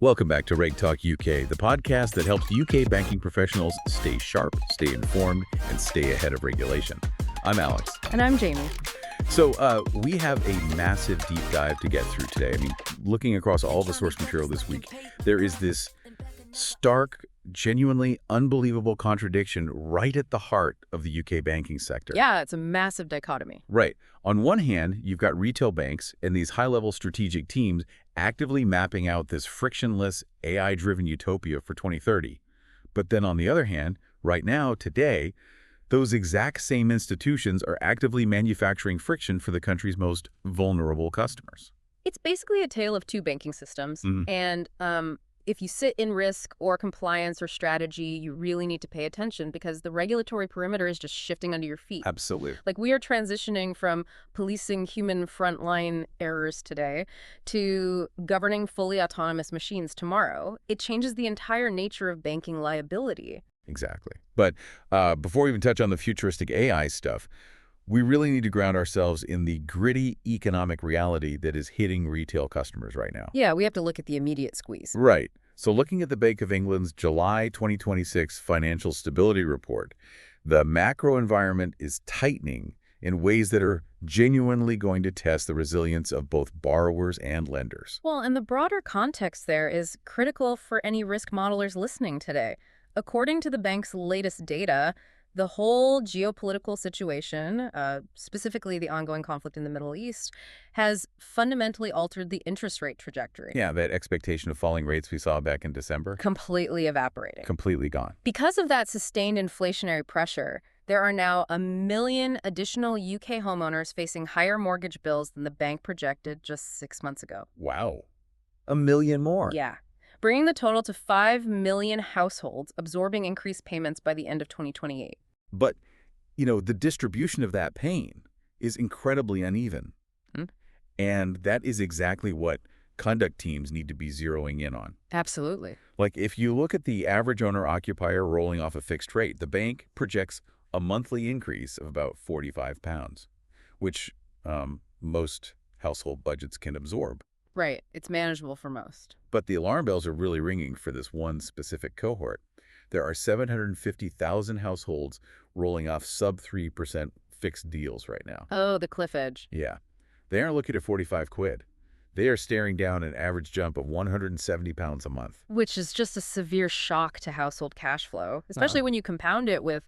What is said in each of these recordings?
Welcome back to Reg Talk UK, the podcast that helps UK banking professionals stay sharp, stay informed, and stay ahead of regulation. I'm Alex. And I'm Jamie. So we have a massive deep dive to get through today. I mean, looking across all the source material this week, there is this stark, genuinely unbelievable contradiction right at the heart of the UK banking sector. Yeah, it's a massive dichotomy. Right. On one hand, you've got retail banks and these high-level strategic teams actively mapping out this frictionless, AI-driven utopia for 2030. But then on the other hand, right now, today, those exact same institutions are actively manufacturing friction for the country's most vulnerable customers. It's basically a tale of two banking systems. And if you sit in risk or compliance or strategy, you really need to pay attention because the regulatory perimeter is just shifting under your feet. Absolutely. Like we are transitioning from policing human frontline errors today to governing fully autonomous machines tomorrow. It changes the entire nature of banking liability. Exactly. But before we even touch on the futuristic AI stuff, we really need to ground ourselves in the gritty economic reality that is hitting retail customers right now. Yeah, we have to look at the immediate squeeze. Right. So looking at the Bank of England's July 2026 Financial Stability Report, the macro environment is tightening in ways that are genuinely going to test the resilience of both borrowers and lenders. Well, and the broader context there is critical for any risk modelers listening today. According to the bank's latest data, the whole geopolitical situation, specifically the ongoing conflict in the Middle East, has fundamentally altered the interest rate trajectory. Yeah, that expectation of falling rates we saw back in December. Completely evaporating. Completely gone. Because of that sustained inflationary pressure, there are now 1 million additional UK homeowners facing higher mortgage bills than the bank projected just 6 months ago. Wow. 1 million more. Yeah. Bringing the total to 5 million households absorbing increased payments by the end of 2028. But, you know, the distribution of that pain is incredibly uneven. And that is exactly what conduct teams need to be zeroing in on. Absolutely. Like, if you look at the average owner-occupier rolling off a fixed rate, the bank projects a monthly increase of about £45, which most household budgets can absorb. Right. It's manageable for most. But the alarm bells are really ringing for this one specific cohort. There are 750,000 households rolling off sub-3% fixed deals right now. Oh, the cliff edge. Yeah. They aren't looking at 45 quid. They are staring down an average jump of £170 a month. Which is just a severe shock to household cash flow, especially when you compound it with,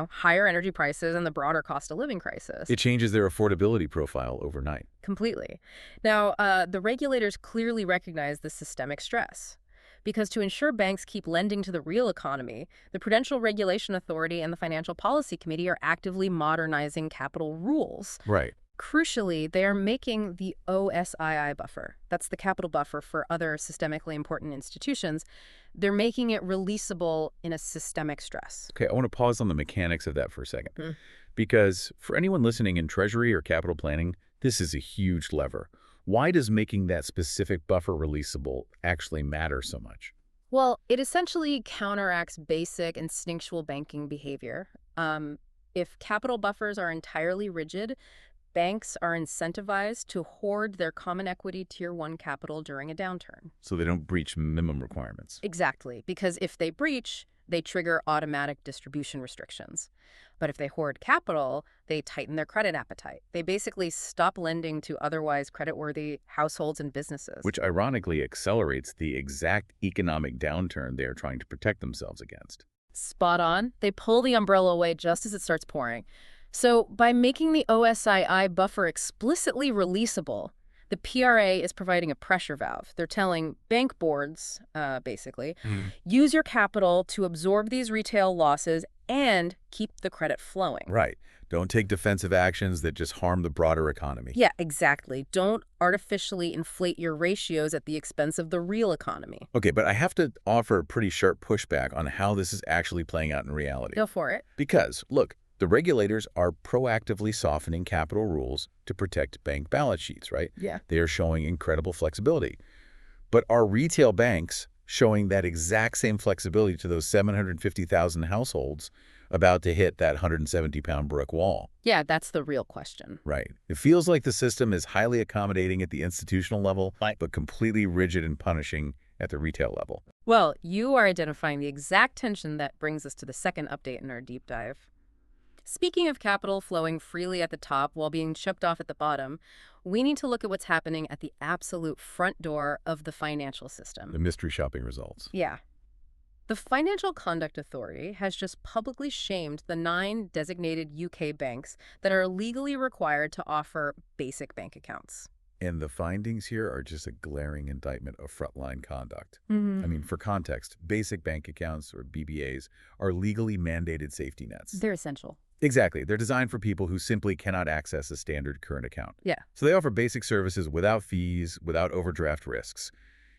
higher energy prices and the broader cost of living crisis. It changes their affordability profile overnight. Completely. Now, the regulators clearly recognize the systemic stress. Because to ensure banks keep lending to the real economy, the Prudential Regulation Authority and the Financial Policy Committee are actively modernizing capital rules. Right. Crucially, they are making the OSII buffer, that's the capital buffer for other systemically important institutions, they're making it releasable in a systemic stress. Okay, I want to pause on the mechanics of that for a second. Because for anyone listening in Treasury or capital planning, this is a huge lever. Why does making that specific buffer releasable actually matter so much? Well, it essentially counteracts basic instinctual banking behavior. If capital buffers are entirely rigid, banks are incentivized to hoard their common equity Tier 1 capital during a downturn. So they don't breach minimum requirements. Exactly, because if they breach, they trigger automatic distribution restrictions. But if they hoard capital, they tighten their credit appetite. They basically stop lending to otherwise creditworthy households and businesses. Which ironically accelerates the exact economic downturn they are trying to protect themselves against. Spot on. They pull the umbrella away just as it starts pouring. So by making the OSII buffer explicitly releasable, the PRA is providing a pressure valve. They're telling bank boards, basically, use your capital to absorb these retail losses and keep the credit flowing. Right. Don't take defensive actions that just harm the broader economy. Yeah, exactly. Don't artificially inflate your ratios at the expense of the real economy. Okay, but I have to offer a pretty sharp pushback on how this is actually playing out in reality. Go for it. Because, look, the regulators are proactively softening capital rules to protect bank balance sheets, right? Yeah. They are showing incredible flexibility. But are retail banks showing that exact same flexibility to those 750,000 households about to hit that 170-pound brick wall? Yeah, that's the real question. Right. It feels like the system is highly accommodating at the institutional level, but completely rigid and punishing at the retail level. Well, you are identifying the exact tension that brings us to the second update in our deep dive. Speaking of capital flowing freely at the top while being chipped off at the bottom, we need to look at what's happening at the absolute front door of the financial system. The mystery shopping results. Yeah. The Financial Conduct Authority has just publicly shamed the 9 designated UK banks that are legally required to offer basic bank accounts. And the findings here are just a glaring indictment of frontline conduct. Mm-hmm. I mean, for context, basic bank accounts, or BBAs, are legally mandated safety nets. They're essential. Exactly. They're designed for people who simply cannot access a standard current account. Yeah. So they offer basic services without fees, without overdraft risks.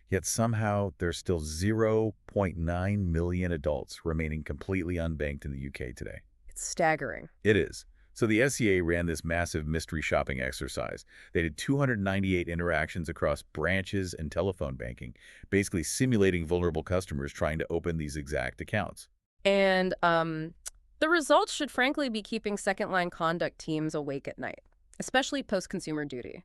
Yet somehow there's still 0.9 million adults remaining completely unbanked in the UK today. It's staggering. It is. So the FCA ran this massive mystery shopping exercise. They did 298 interactions across branches and telephone banking, basically simulating vulnerable customers trying to open these exact accounts. And the results should frankly be keeping second-line conduct teams awake at night, especially post-consumer duty.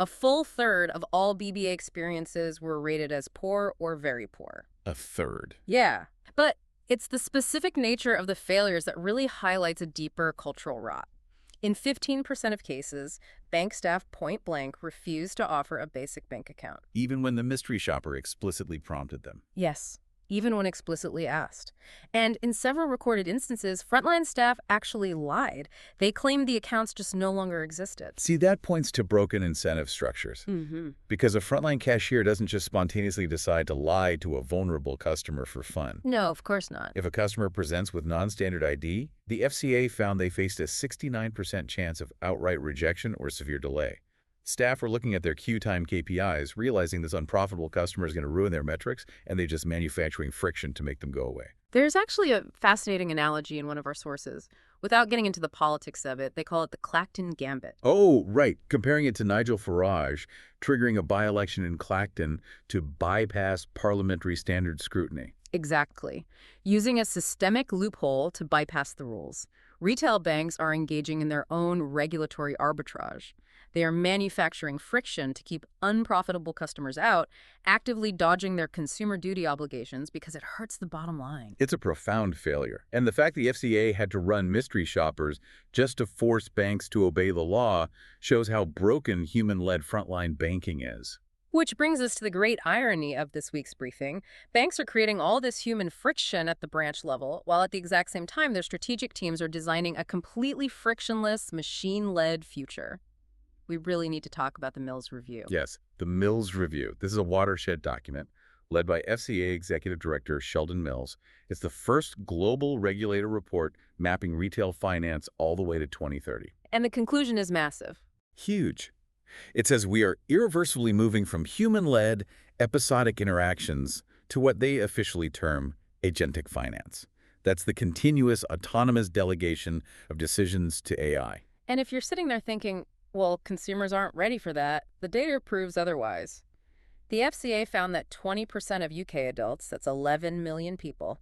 A full third of all BBA experiences were rated as poor or very poor. A third. Yeah, but it's the specific nature of the failures that really highlights a deeper cultural rot. In 15% of cases, bank staff point-blank refused to offer a basic bank account. Even when the mystery shopper explicitly prompted them. Yes, even when explicitly asked. And in several recorded instances, frontline staff actually lied. They claimed the accounts just no longer existed. See, that points to broken incentive structures. Mm-hmm. Because a frontline cashier doesn't just spontaneously decide to lie to a vulnerable customer for fun. No, of course not. If a customer presents with non-standard ID, the FCA found they faced a 69% chance of outright rejection or severe delay. Staff were looking at their queue time KPIs, realizing this unprofitable customer is going to ruin their metrics, and they're just manufacturing friction to make them go away. There's actually a fascinating analogy in one of our sources. Without getting into the politics of it, they call it the Clacton Gambit. Oh, right. Comparing it to Nigel Farage, triggering a by-election in Clacton to bypass parliamentary standard scrutiny. Exactly. Using a systemic loophole to bypass the rules. Retail banks are engaging in their own regulatory arbitrage. They are manufacturing friction to keep unprofitable customers out, actively dodging their consumer duty obligations because it hurts the bottom line. It's a profound failure. And the fact the FCA had to run mystery shoppers just to force banks to obey the law shows how broken human-led frontline banking is. Which brings us to the great irony of this week's briefing. Banks are creating all this human friction at the branch level, while at the exact same time their strategic teams are designing a completely frictionless, machine-led future. We really need to talk about the Mills Review. Yes, the Mills Review. This is a watershed document led by FCA Executive Director Sheldon Mills. It's the first global regulator report mapping retail finance all the way to 2030. And the conclusion is massive. Huge. It says we are irreversibly moving from human-led, episodic interactions to what they officially term agentic finance. That's the continuous, autonomous delegation of decisions to AI. And if you're sitting there thinking, well, consumers aren't ready for that, the data proves otherwise. The FCA found that 20% of UK adults, that's 11 million people,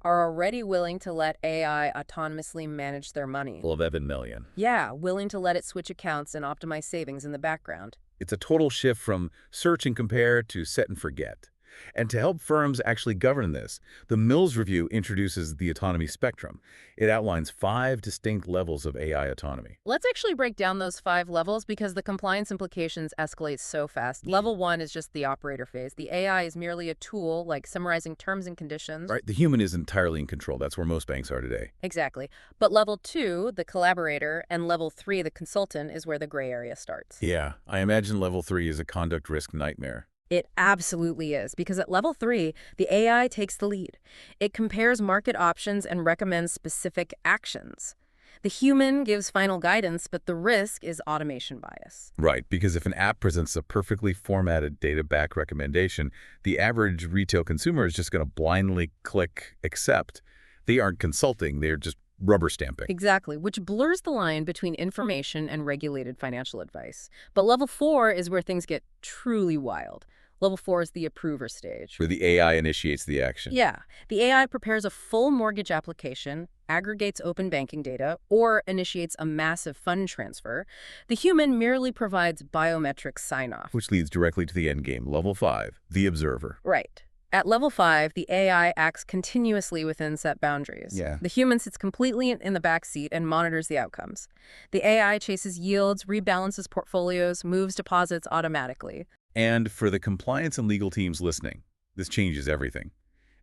are already willing to let AI autonomously manage their money. 11 million. Yeah, willing to let it switch accounts and optimize savings in the background. It's a total shift from search and compare to set and forget. And to help firms actually govern this, the Mills Review introduces the autonomy spectrum. It outlines 5 distinct levels of AI autonomy. Let's actually break down those 5 levels because the compliance implications escalate so fast. Level 1 is just the operator phase. The AI is merely a tool, like summarizing terms and conditions. Right, the human is entirely in control. That's where most banks are today. Exactly. But level 2, the collaborator, and level 3, the consultant, is where the gray area starts. Yeah, I imagine level 3 is a conduct risk nightmare. It absolutely is, because at level 3, the AI takes the lead. It compares market options and recommends specific actions. The human gives final guidance, but the risk is automation bias. Right, because if an app presents a perfectly formatted data-backed recommendation, the average retail consumer is just going to blindly click accept. They aren't consulting, they're just rubber stamping. Exactly, which blurs the line between information and regulated financial advice. But level 4 is where things get truly wild. Level 4 is the approver stage. Where the AI initiates the action. Yeah, the AI prepares a full mortgage application, aggregates open banking data, or initiates a massive fund transfer. The human merely provides biometric sign-off. Which leads directly to the end game, level 5, the observer. Right. At level 5, the AI acts continuously within set boundaries. Yeah. The human sits completely in the back seat and monitors the outcomes. The AI chases yields, rebalances portfolios, moves deposits automatically. And for the compliance and legal teams listening, this changes everything.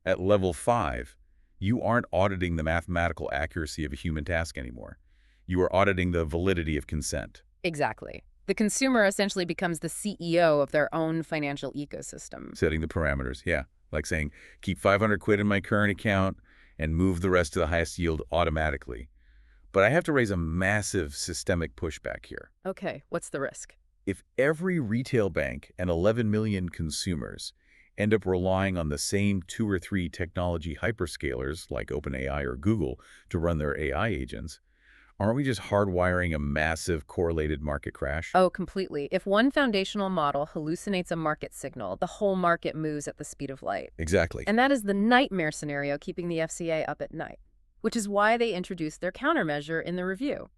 At level 5, you aren't auditing the mathematical accuracy of a human task anymore. You are auditing the validity of consent. Exactly. The consumer essentially becomes the CEO of their own financial ecosystem. Setting the parameters, yeah. Like saying, keep 500 quid in my current account and move the rest to the highest yield automatically. But I have to raise a massive systemic pushback here. Okay, what's the risk? If every retail bank and 11 million consumers end up relying on the same 2 or 3 technology hyperscalers like OpenAI or Google to run their AI agents, aren't we just hardwiring a massive correlated market crash? Oh, completely. If one foundational model hallucinates a market signal, the whole market moves at the speed of light. Exactly. And that is the nightmare scenario keeping the FCA up at night, which is why they introduced their countermeasure in the review,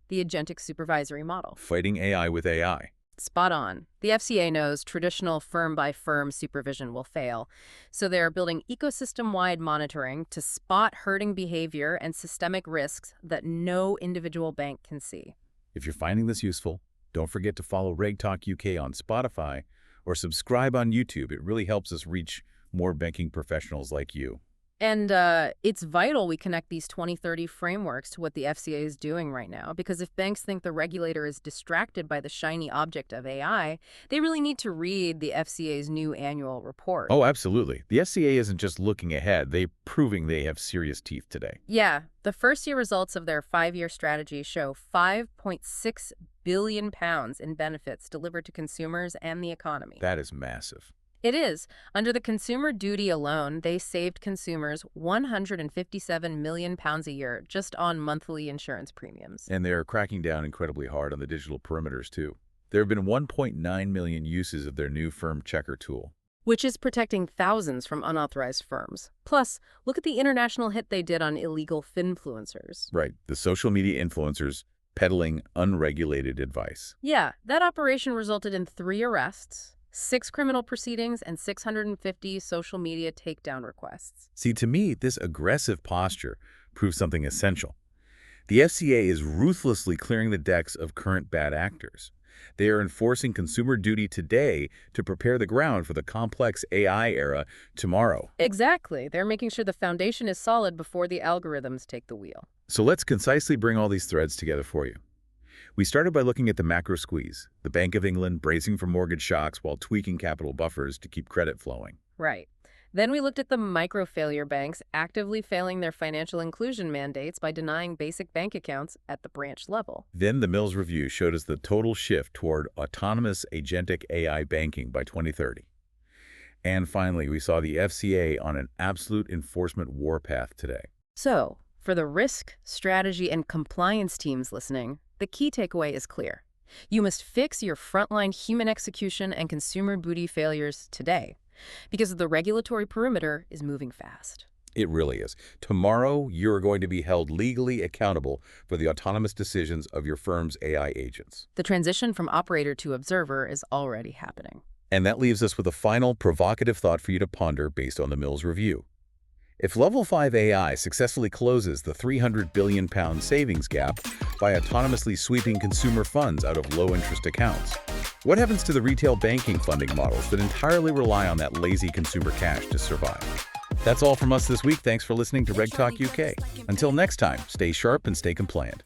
the agentic supervisory model. Fighting AI with AI. Spot on. The FCA knows traditional firm-by-firm supervision will fail, so they're building ecosystem-wide monitoring to spot herding behavior and systemic risks that no individual bank can see. If you're finding this useful, don't forget to follow Reg Talk UK on Spotify or subscribe on YouTube. It really helps us reach more banking professionals like you. And it's vital we connect these 2030 frameworks to what the FCA is doing right now, because if banks think the regulator is distracted by the shiny object of AI, they really need to read the FCA's new annual report. Oh, absolutely. The FCA isn't just looking ahead. They're proving they have serious teeth today. Yeah, the first-year results of their 5-year strategy show £5.6 billion in benefits delivered to consumers and the economy. That is massive. It is. Under the consumer duty alone, they saved consumers £157 million a year just on monthly insurance premiums. And they're cracking down incredibly hard on the digital perimeters, too. There have been 1.9 million uses of their new firm checker tool, which is protecting thousands from unauthorized firms. Plus, look at the international hit they did on illegal finfluencers. Right, the social media influencers peddling unregulated advice. Yeah, that operation resulted in 3 arrests, 6 criminal proceedings, and 650 social media takedown requests. See, to me, this aggressive posture proves something essential. The FCA is ruthlessly clearing the decks of current bad actors. They are enforcing consumer duty today to prepare the ground for the complex AI era tomorrow. Exactly. They're making sure the foundation is solid before the algorithms take the wheel. So let's concisely bring all these threads together for you. We started by looking at the macro squeeze, the Bank of England bracing for mortgage shocks while tweaking capital buffers to keep credit flowing. Right. Then we looked at the micro-failure banks actively failing their financial inclusion mandates by denying basic bank accounts at the branch level. Then the Mills Review showed us the total shift toward autonomous agentic AI banking by 2030. And finally, we saw the FCA on an absolute enforcement warpath today. So, for the risk, strategy, and compliance teams listening, the key takeaway is clear. You must fix your frontline human execution and consumer duty failures today, because the regulatory perimeter is moving fast. It really is. Tomorrow, you're going to be held legally accountable for the autonomous decisions of your firm's AI agents. The transition from operator to observer is already happening. And that leaves us with a final provocative thought for you to ponder based on the Mills Review. If Level 5 AI successfully closes the £300 billion savings gap by autonomously sweeping consumer funds out of low-interest accounts, what happens to the retail banking funding models that entirely rely on that lazy consumer cash to survive? That's all from us this week. Thanks for listening to Reg Talk UK. Until next time, stay sharp and stay compliant.